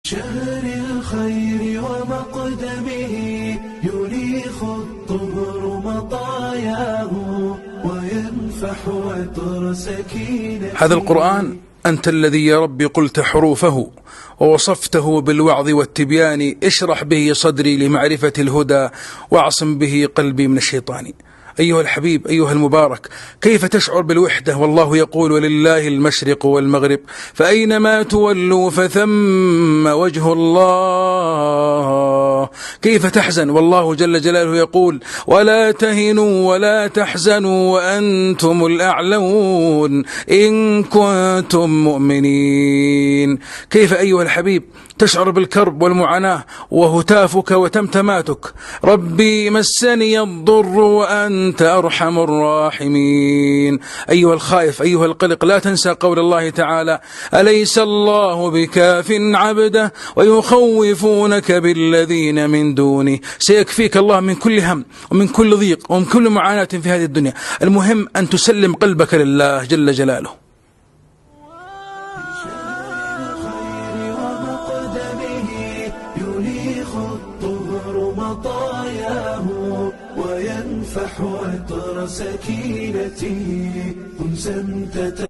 شهر الخير ومقدمه يريخ الطهر مطاياه وينفح عطر سكينة. هذا القرآن أنت الذي يا ربي قلت حروفه ووصفته بالوعظ والتبيان، اشرح به صدري لمعرفة الهدى واعصم به قلبي من الشيطان. أيها الحبيب، أيها المبارك، كيف تشعر بالوحدة والله يقول ولله المشرق والمغرب فأينما تولوا فثم وجه الله؟ كيف تحزن والله جل جلاله يقول ولا تهنوا ولا تحزنوا وأنتم الأعلون إن كنتم مؤمنين؟ كيف أيها الحبيب تشعر بالكرب والمعاناة وهتافك وتمتماتك ربي مسني الضر وأنت أرحم الراحمين؟ أيها الخائف، أيها القلق، لا تنسى قول الله تعالى أليس الله بكاف عبده ويخوفونك بالذين من دونه؟ سيكفيك الله من كل هم ومن كل ضيق ومن كل معاناة في هذه الدنيا. المهم أن تسلم قلبك لله جل جلاله. يريخ الطهر مطاياه وينفح عطر سكينته أنسا